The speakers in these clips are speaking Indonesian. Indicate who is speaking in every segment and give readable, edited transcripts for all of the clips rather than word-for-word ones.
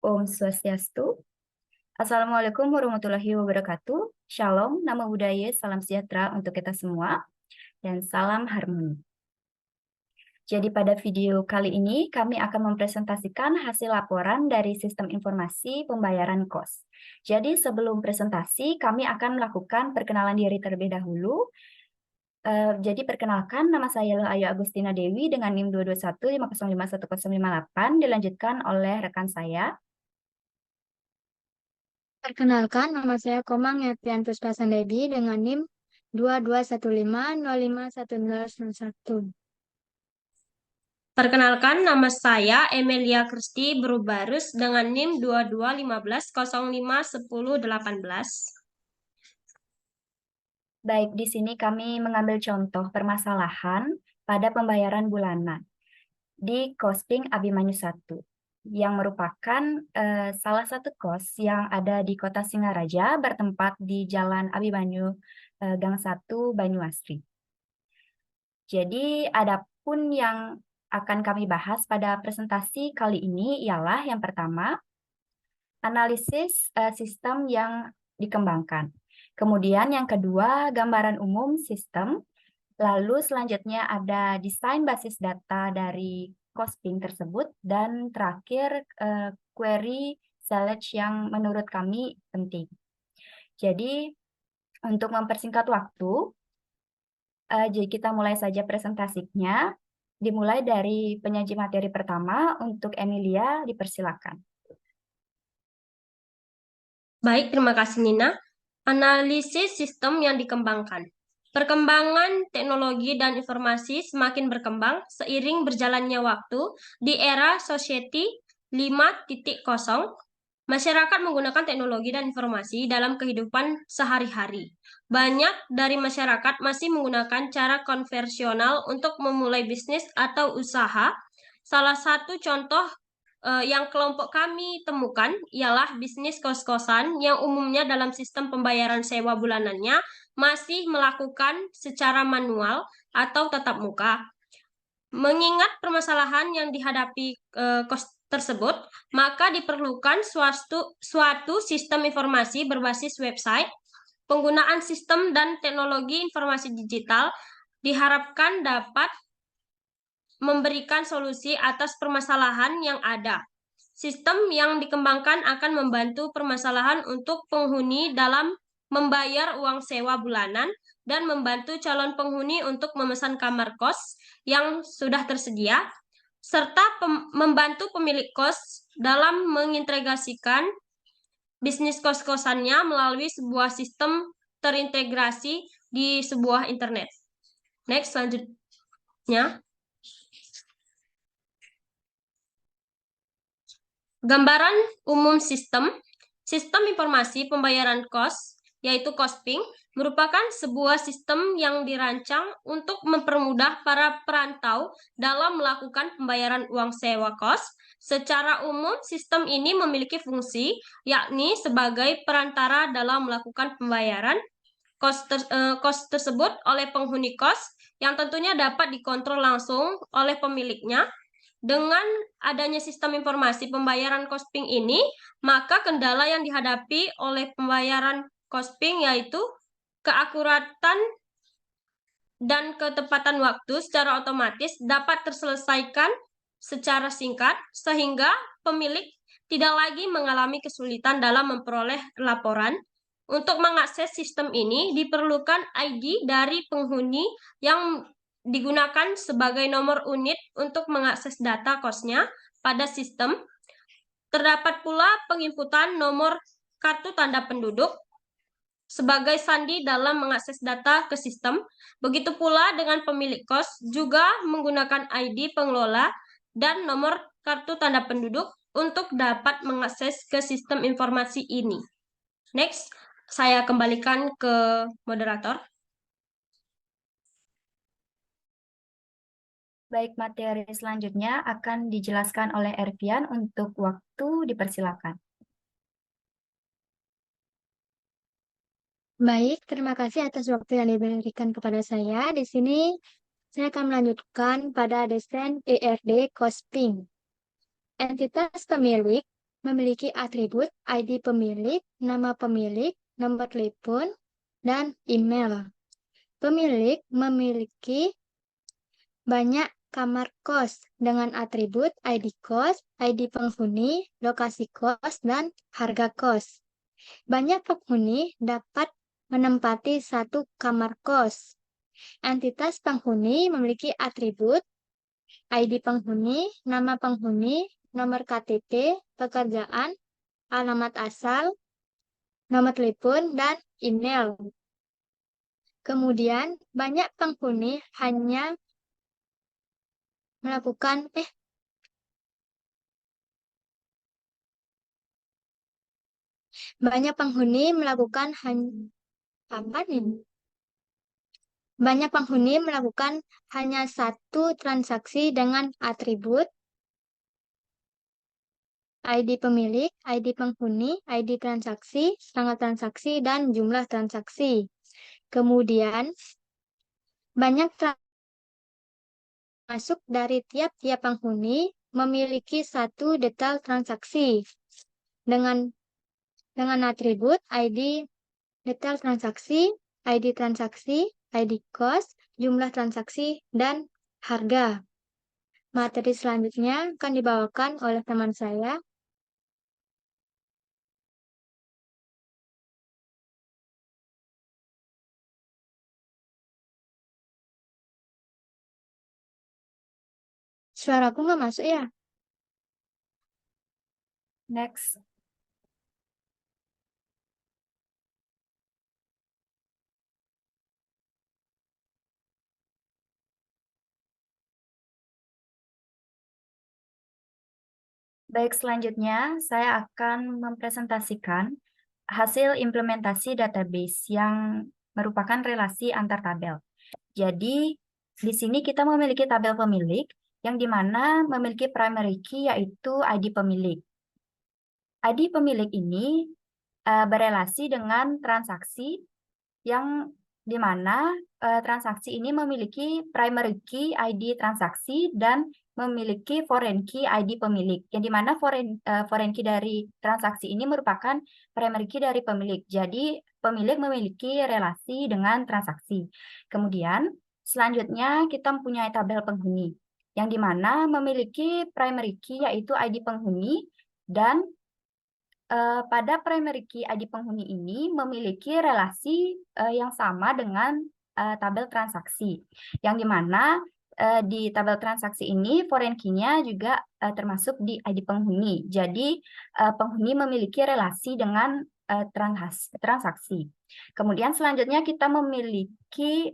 Speaker 1: Om Swastiastu. Assalamualaikum warahmatullahi wabarakatuh. Shalom, namo buddhaya, salam sejahtera untuk kita semua, dan salam harmoni. Jadi pada video kali ini kami akan mempresentasikan hasil laporan dari sistem informasi pembayaran KOS. Jadi sebelum presentasi kami akan melakukan perkenalan diri terlebih dahulu. Jadi perkenalkan, nama saya Ayu Agustina Dewi dengan NIM 221505108, dilanjutkan oleh rekan saya.
Speaker 2: Perkenalkan, nama saya Komang Yatian Puspasandebi dengan NIM 2215051091.
Speaker 3: Perkenalkan, nama saya Emilia Kristi Berubarus dengan NIM 2215051018.
Speaker 1: Baik, di sini kami mengambil contoh permasalahan pada pembayaran bulanan di Kosping Abimanyu 1, yang merupakan salah satu kos yang ada di Kota Singaraja bertempat di Jalan Abimanyu Gang 1 Banyuasri. Jadi adapun yang akan kami bahas pada presentasi kali ini ialah yang pertama, analisis sistem yang dikembangkan. Kemudian yang kedua, gambaran umum sistem. Lalu selanjutnya ada desain basis data dari Kosping tersebut. Dan terakhir, query select yang menurut kami penting. Jadi untuk mempersingkat waktu, jadi kita mulai saja presentasinya. Dimulai dari penyaji materi pertama. Untuk Emilia, dipersilakan.
Speaker 3: Baik, terima kasih Nina. Analisis sistem yang dikembangkan. Perkembangan teknologi dan informasi semakin berkembang seiring berjalannya waktu di era Society 5.0. Masyarakat menggunakan teknologi dan informasi dalam kehidupan sehari-hari. Banyak dari masyarakat masih menggunakan cara konvensional untuk memulai bisnis atau usaha. Salah satu contoh yang kelompok kami temukan ialah bisnis kos-kosan yang umumnya dalam sistem pembayaran sewa bulanannya masih melakukan secara manual atau tatap muka. Mengingat permasalahan yang dihadapi kos tersebut, maka diperlukan suatu sistem informasi berbasis website. Penggunaan sistem dan teknologi informasi digital diharapkan dapat memberikan solusi atas permasalahan yang ada. Sistem yang dikembangkan akan membantu permasalahan untuk penghuni dalam membayar uang sewa bulanan dan membantu calon penghuni untuk memesan kamar kos yang sudah tersedia, serta membantu pemilik kos dalam mengintegrasikan bisnis kos-kosannya melalui sebuah sistem terintegrasi di sebuah internet. Next, selanjutnya. Gambaran umum sistem informasi pembayaran kos, yaitu Kosping, merupakan sebuah sistem yang dirancang untuk mempermudah para perantau dalam melakukan pembayaran uang sewa kos. Secara umum, sistem ini memiliki fungsi, yakni sebagai perantara dalam melakukan pembayaran kos tersebut oleh penghuni kos, yang tentunya dapat dikontrol langsung oleh pemiliknya. Dengan adanya sistem informasi pembayaran Kosping ini, maka kendala yang dihadapi oleh pembayaran Kosping yaitu keakuratan dan ketepatan waktu secara otomatis dapat terselesaikan secara singkat, sehingga pemilik tidak lagi mengalami kesulitan dalam memperoleh laporan. Untuk mengakses sistem ini diperlukan ID dari penghuni yang digunakan sebagai nomor unit untuk mengakses data kosnya pada sistem. Terdapat pula penginputan nomor kartu tanda penduduk sebagai sandi dalam mengakses data ke sistem. Begitu pula dengan pemilik kos juga menggunakan ID pengelola dan nomor kartu tanda penduduk untuk dapat mengakses ke sistem informasi ini. Next, saya kembalikan ke moderator.
Speaker 1: Baik, materi selanjutnya akan dijelaskan oleh Ervian. Untuk waktu, dipersilakan.
Speaker 2: Baik, terima kasih atas waktu yang diberikan kepada saya. Di sini saya akan melanjutkan pada desain ERD Kosping. Entitas pemilik memiliki atribut ID pemilik, nama pemilik, nomor telepon, dan email. Pemilik memiliki banyak kamar kos dengan atribut ID kos, ID penghuni, lokasi kos, dan harga kos. Banyak penghuni dapat menempati satu kamar kos. Entitas penghuni memiliki atribut ID penghuni, nama penghuni, nomor KTP, pekerjaan, alamat asal, nomor telepon, dan email. Kemudian, banyak penghuni hanya melakukan banyak penghuni melakukan apa nih? Banyak penghuni melakukan hanya satu transaksi dengan atribut ID pemilik, ID penghuni, ID transaksi, tanggal transaksi, dan jumlah transaksi. Kemudian, banyak masuk dari tiap-tiap penghuni memiliki satu detail transaksi dengan atribut ID detail transaksi, ID cost, jumlah transaksi, dan harga. Materi selanjutnya akan dibawakan oleh teman saya. Suaraku nggak masuk ya?
Speaker 1: Next. Baik, selanjutnya saya akan mempresentasikan hasil implementasi database yang merupakan relasi antar tabel. Jadi, di sini kita memiliki tabel pemilik yang dimana memiliki primary key yaitu ID pemilik. ID pemilik ini berelasi dengan transaksi yang dimana transaksi ini memiliki primary key ID transaksi dan memiliki foreign key ID pemilik, yang dimana foreign key dari transaksi ini merupakan primary key dari pemilik. Jadi pemilik memiliki relasi dengan transaksi. Kemudian selanjutnya kita mempunyai tabel penghuni, yang dimana memiliki primary key yaitu ID penghuni dan pada primary key ID penghuni ini memiliki relasi yang sama dengan tabel transaksi, yang dimana di tabel transaksi ini foreign key-nya juga termasuk di ID penghuni. Jadi penghuni memiliki relasi dengan transaksi. Kemudian selanjutnya kita memiliki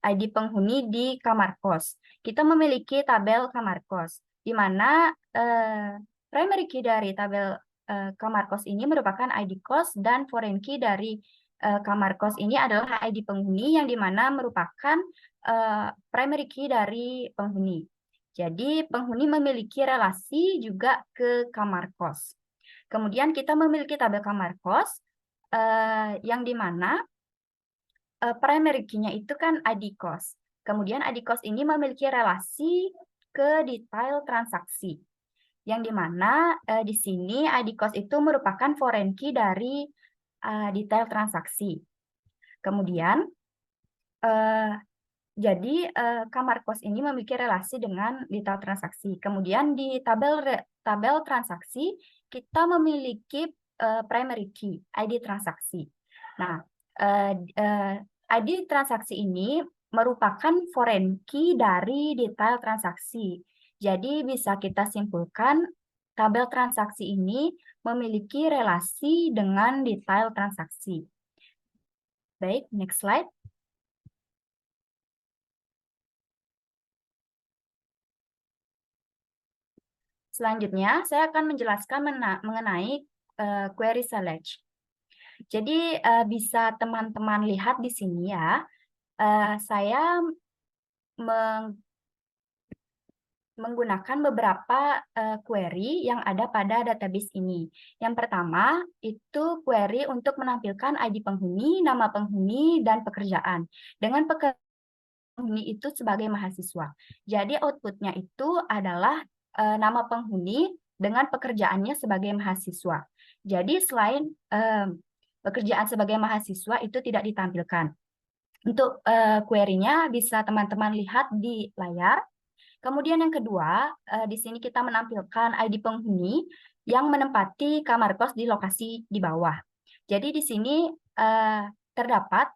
Speaker 1: ID penghuni di kamar kos. Kita memiliki tabel kamar kos, di mana primary key dari tabel kamar kos ini merupakan ID kos dan foreign key dari kamar kos ini adalah ID penghuni yang dimana merupakan primary key dari penghuni. Jadi penghuni memiliki relasi juga ke kamar kos. Kemudian kita memiliki tabel kamar kos yang dimana primary key-nya itu kan ID cost. Kemudian ID cost ini memiliki relasi ke detail transaksi. Yang dimana di sini ID cost itu merupakan foreign key dari detail transaksi. Kemudian jadi kamar kos ini memiliki relasi dengan detail transaksi. Kemudian di tabel transaksi kita memiliki primary key ID transaksi. Nah, ID transaksi ini merupakan foreign key dari detail transaksi. Jadi bisa kita simpulkan tabel transaksi ini memiliki relasi dengan detail transaksi. Baik, next slide. Selanjutnya, saya akan menjelaskan mengenai query select. Jadi bisa teman-teman lihat di sini ya, saya menggunakan beberapa query yang ada pada database ini. Yang pertama, itu query untuk menampilkan ID penghuni, nama penghuni, dan pekerjaan. Dengan penghuni itu sebagai mahasiswa. Jadi outputnya itu adalah nama penghuni dengan pekerjaannya sebagai mahasiswa. Jadi selain pekerjaan sebagai mahasiswa itu tidak ditampilkan. Untuk query-nya bisa teman-teman lihat di layar. Kemudian yang kedua, di sini kita menampilkan ID penghuni yang menempati kamar kos di lokasi di bawah. Jadi di sini terdapat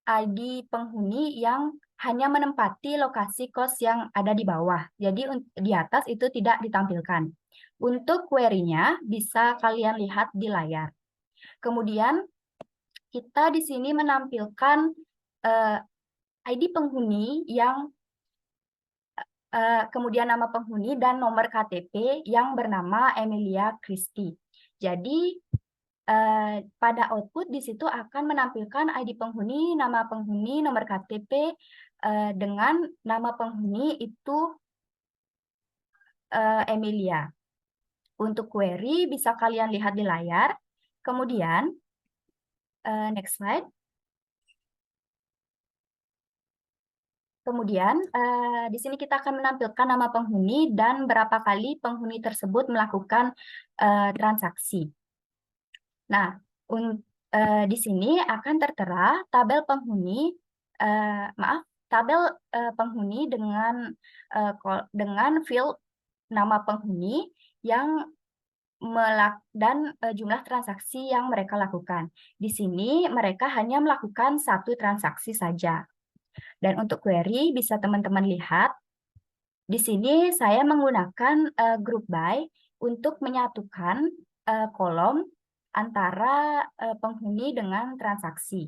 Speaker 1: ID penghuni yang hanya menempati lokasi kos yang ada di bawah. Jadi di atas itu tidak ditampilkan. Untuk query-nya bisa kalian lihat di layar. Kemudian kita di sini menampilkan ID penghuni yang kemudian nama penghuni dan nomor KTP yang bernama Emilia Christie. Jadi pada output di situ akan menampilkan ID penghuni, nama penghuni, nomor KTP dengan nama penghuni itu Emilia. Untuk query bisa kalian lihat di layar. Kemudian next slide. Kemudian di sini kita akan menampilkan nama penghuni dan berapa kali penghuni tersebut melakukan transaksi. Nah, di sini akan tertera tabel penghuni, tabel penghuni dengan field nama penghuni yang dan jumlah transaksi yang mereka lakukan. Di sini mereka hanya melakukan satu transaksi saja. Dan untuk query bisa teman-teman lihat, di sini saya menggunakan group by untuk menyatukan kolom antara penghuni dengan transaksi.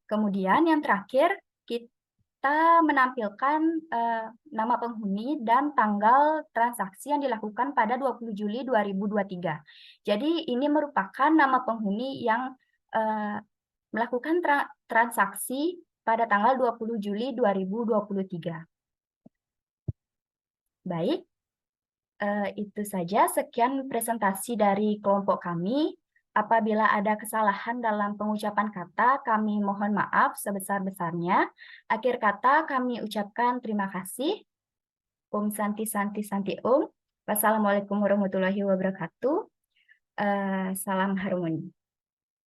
Speaker 1: Kemudian yang terakhir, kita menampilkan nama penghuni dan tanggal transaksi yang dilakukan pada 20 Juli 2023. Jadi ini merupakan nama penghuni yang melakukan transaksi pada tanggal 20 Juli 2023. Baik, itu saja. Sekian presentasi dari kelompok kami. Apabila ada kesalahan dalam pengucapan kata, kami mohon maaf sebesar-besarnya. Akhir kata kami ucapkan terima kasih. Om Santi Santi Santi Om. Wassalamualaikum warahmatullahi wabarakatuh. Salam harmoni.